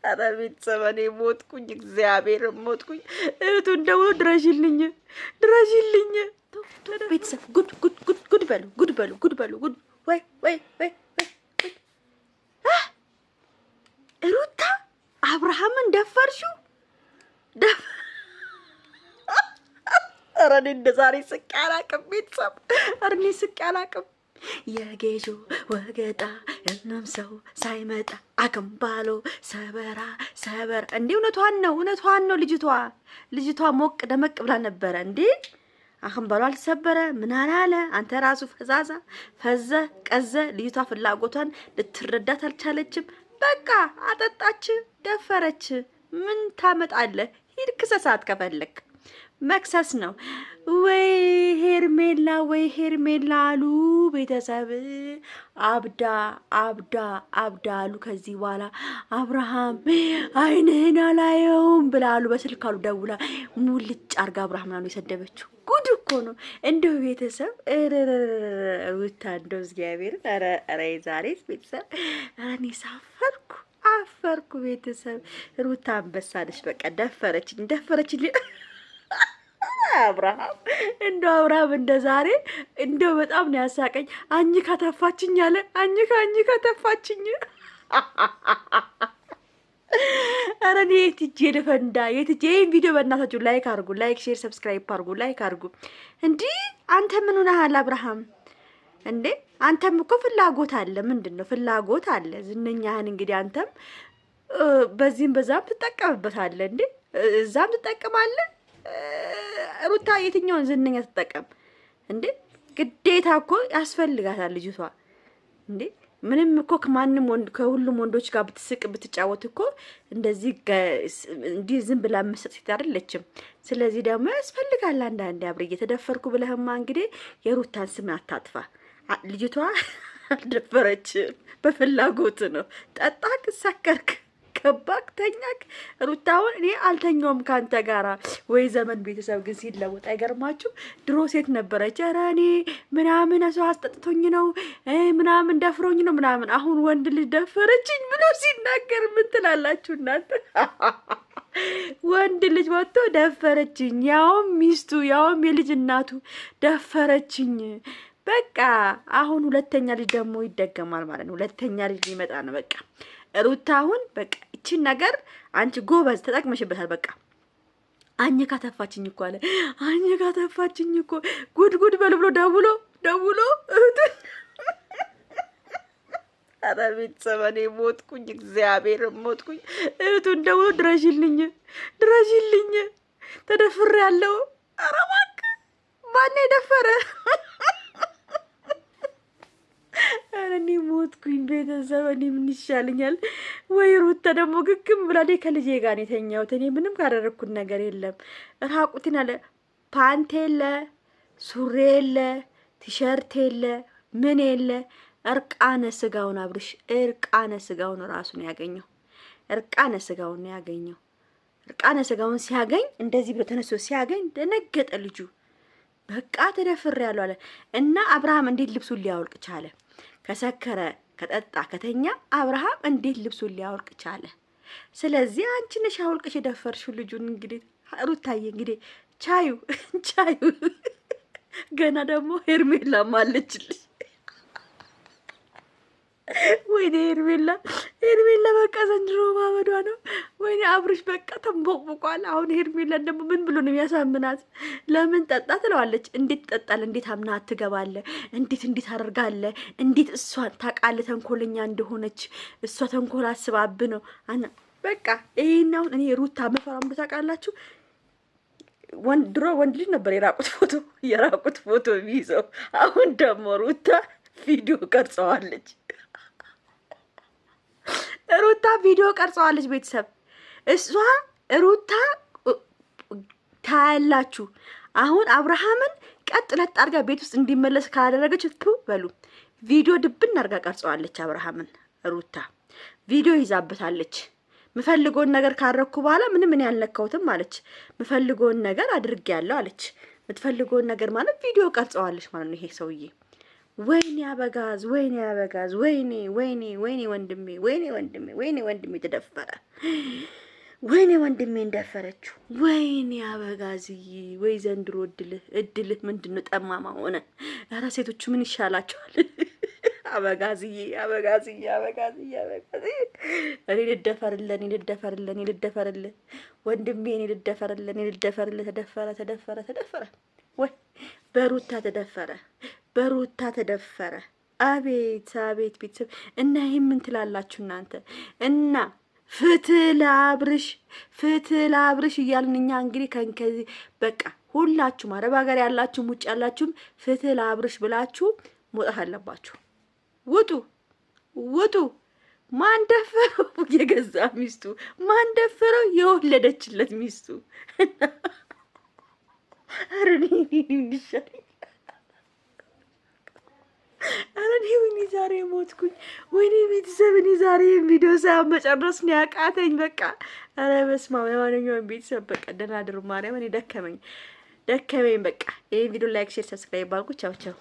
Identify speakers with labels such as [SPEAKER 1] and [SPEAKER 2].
[SPEAKER 1] ኧረ ቤተሰብ እኔ ሞትኩኝ፣ እግዚአብሔር ሞትኩኝ። እህቱን ደግሞ ድረሽልኝ፣ ድረሽልኝ ቤተሰብ። ጉድ ጉድ ጉድ ጉድ በሉ፣ ጉድ በሉ፣ ጉድ በሉ፣ ጉድ ወይ ወይ ወይ ወይ ሩታ አብርሃምን ደፈርሽው? ኧረ እኔ እንደ ዛሬ ስቄ አላቅም ቤተሰብ፣ ኧረ እኔ ስቄ አላቅም። የጌሾ ወገጣ እናም ሰው ሳይመጣ አከምባሎ ሰበራ ሰበራ። እንዴ እውነቷን ነው፣ እውነቷን ነው። ልጅቷ ሞቅ ደመቅ ብላ ነበረ እንዴ። አከምባሎ አልሰበረ ምን አላለ። አንተ ራሱ ፈዛዛ ፈዘ ቀዘ። ልጅቷ ፍላጎቷን ልትረዳት አልቻለችም። በቃ አጠጣች፣ ደፈረች። ምን ታመጣለህ? ሂድ ክሰሳት ከፈለክ፣ መክሰስ ነው። ወይ ሄርሜላ ወይ ሄርሜላ አሉ ቤተሰብ። አብዳ አብዳ አብዳ አሉ። ከዚህ በኋላ አብርሃም አይንህን አላየውም ብላሉ። በስልክ አሉ ደውላ ሙልጭ አርጋ አብርሃም አሉ የሰደበችው። ጉድ እኮ ነው እንደው ቤተሰብ። ሩታ እንደው እግዚአብሔር ኧረ ዛሬስ ቤተሰብ እኔ አፈርኩ ቤተሰብ። ሩታ አንበሳለች። በቃ ደፈረችኝ። አብርሃም እንደ ዛሬ እንደው በጣም ነው ያሳቀኝ። አኝካ ተፋችኝ አለ። አኝካ ተፋችኝ። ኧረ እኔ የት ሂጅ ልፈንዳ? ይሄን ቪዲዮ በእናታችሁ ላይክ አድርጉ፣ ላይክ ሼር ሰብስክራይብ አድርጉ። እንዲህ አንተ ምን ሆነሃል አብርሃም? እንዴ አንተም እኮ ፍላጎት አለ። ምንድን ነው ፍላጎት አለ? ዝነኛህን እንግዲህ አንተም በዚህም በዛም ትጠቀምበታለህ። እንዴ እዛም ትጠቀማለህ። ሩታ የትኛውን ዝነኛ ትጠቀም እንዴ? ግዴታ እኮ ያስፈልጋታል ልጅቷ። እንዴ ምንም እኮ ከሁሉም ወንዶች ጋር ብትስቅ ብትጫወት እኮ እንደዚህ እንዲህ ዝም ብላ መሰጥ ሴት አይደለችም። ስለዚህ ደግሞ ያስፈልጋል አንዳንዴ። አብሬ እየተደፈርኩ ብለህማ እንግዲህ የሩታን ስም አታጥፋ። ልጅቷ አልደፈረችም፣ በፍላጎት ነው። ጠጣክ፣ ሰከርክ፣ ከባክ፣ ተኛክ። ሩታውን እኔ አልተኛውም ካንተ ጋራ ወይ ዘመን። ቤተሰብ ግን ሲለወጥ አይገርማችሁ? ድሮ ሴት ነበረች። ኧረ እኔ ምናምን ሰው አስጠጥቶኝ ነው ምናምን ደፍሮኝ ነው ምናምን። አሁን ወንድ ልጅ ደፈረችኝ ብሎ ሲናገር ምን ትላላችሁ እናንተ? ወንድ ልጅ ወጥቶ ደፈረችኝ፣ ያውም ሚስቱ ያውም የልጅ እናቱ ደፈረችኝ። በቃ አሁን ሁለተኛ ልጅ ደግሞ ይደገማል ማለት ነው። ሁለተኛ ልጅ ሊመጣ ነው። በቃ ሩታ አሁን በቃ እቺን ነገር አንቺ ጎበዝ ተጠቅመሽበታል። በቃ አኝካ ተፋችኝ እኮ አለ። አኝካ ተፋችኝ እኮ ጉድ በል ብሎ ደውሎ እህቱን። ኧረ ቤተሰብ እኔ ሞትኩኝ፣ እግዚአብሔር ሞትኩኝ። እህቱን ደውሎ ድረሽልኝ ተደፍሬያለሁ። ኧረ እባክህ ማን የደፈረ? እኔ ሞትኩኝ ቤተሰብ። እኔ ምን ይሻለኛል? ወይ ሩታ ደግሞ ግግም ብላ ከልጄ ጋር ነው የተኛሁት። እኔ ምንም ካደረኩት ነገር የለም። ራቁትን አለ። ፓንት የለ፣ ሱሪ የለ፣ ቲሸርት የለ፣ ምን የለ። እርቃነ ስጋውን አብርሽ እርቃነ ስጋውን ራሱ ነው ያገኘው። እርቃነ ስጋውን ነው ያገኘው። እርቃነ ስጋውን ሲያገኝ እንደዚህ ብሎ ተነስቶ ሲያገኝ ደነገጠ ልጁ። በቃ ተደፍሬያለሁ አለ እና አብርሃም እንዴት ልብሱን ሊያወልቅ ቻለ? ከሰከረ ከጠጣ ከተኛ አብርሃም እንዴት ልብሱን ሊያወልቅ ቻለ? ስለዚህ አንቺ ነሽ አውልቀሽ የደፈርሽው ልጁን። እንግዲህ ሩታዬ እንግዲህ ቻዩ ገና ደግሞ ሄርሜላ ማለችልሽ። ወይኔ ሄርሜላ በቃ ዘንድሮ ማመዷ ነው። ወይኔ አብርሽ በቃ ተንቦቅቦቋል። አሁን ሄርሜላ ደግሞ ምን ብሎ ነው የሚያሳምናት? ለምን ጠጣ ትለዋለች። እንዴት ትጠጣለህ? እንዴት አምና ትገባለህ? እንዴት አደርጋለህ? እንዴት እሷን ታውቃለህ ተንኮለኛ እንደሆነች? እሷ ተንኮል አስባብ ነው አና በቃ ይሄን አሁን እኔ ሩታ መፈራም ታውቃላችሁ። ድሮ ወንድ ልጅ ነበር የራቁት ፎቶ የሚይዘው። አሁን ደግሞ ሩታ ቪዲዮ ቀርጸዋለች። ቤተሰብ እሷ ሩታ ታያላችሁ። አሁን አብርሃምን ቀጥ ለጥ አርጋ ቤት ውስጥ እንዲመለስ ካላደረገች በሉ ቪዲዮ ድብን አርጋ ቀርጸዋለች። አብርሃምን ሩታ ቪዲዮ ይዛበታለች። ምፈልጎን ነገር ካረኩ በኋላ ምንም ያልነካውትም አለች። ምፈልጎን ነገር አድርጌያለሁ አለች። ምትፈልጎን ነገር ማለት ቪዲዮ ቀርጸዋለች ማለት ነው። ይሄ ሰውዬ ወይኔ አበጋዝ፣ ወይኔ አበጋዝ፣ ወይኔ ወይኔ ወይኔ ወንድሜ፣ ወይኔ ወንድሜ፣ ወይኔ ወንድሜ ተደፈረ። ወይኔ ወንድሜ እንደፈረችው። ወይኔ አበጋዝዬ፣ ወይ ዘንድሮ እድልህ ምንድነው? ጠማማ ሆነ። ኧረ ሴቶቹ ምን ይሻላቸዋል? አበጋዝዬ፣ አበጋዝዬ፣ አበጋዝዬ፣ አበጋዝዬ፣ እኔ ልደፈርልህ ወንድሜ፣ እኔ ልደፈርልህ። ተደፈረ። ወይ በሩታ ተደፈረ። አቤት አቤት ቤተሰብ እና ይሄን ምን ትላላችሁ እናንተ? እና ፍትህ ለአብርሽ እያልን እኛ እንግዲህ ከዚህ በቃ ሁላችሁም አረብ ሀገር ያላችሁም ውጭ ያላችሁም ፍትህ ለአብርሽ ብላችሁ መውጣት አለባችሁ። ውጡ። ማን ደፈረው? የገዛ ሚስቱ። ማን ደፈረው? የወለደችለት ሚስቱ። አረኔ ወይኔ ዛሬ ሞትኩኝ። ወይኔ ቤተሰብ እኔ ዛሬ ቪዲዮ ሳይሆን መጨረስ ነው ያቃተኝ። በቃ ኧረ በስመ አብ። ለማንኛውም ቤተሰብ በቃ ደህና አድሩ። ማርያም እኔ ደከመኝ። በቃ ይሄን ቪዲዮ ላይክ፣ ሼር፣ ሰብስክራይብ አድርጉ። ቻው።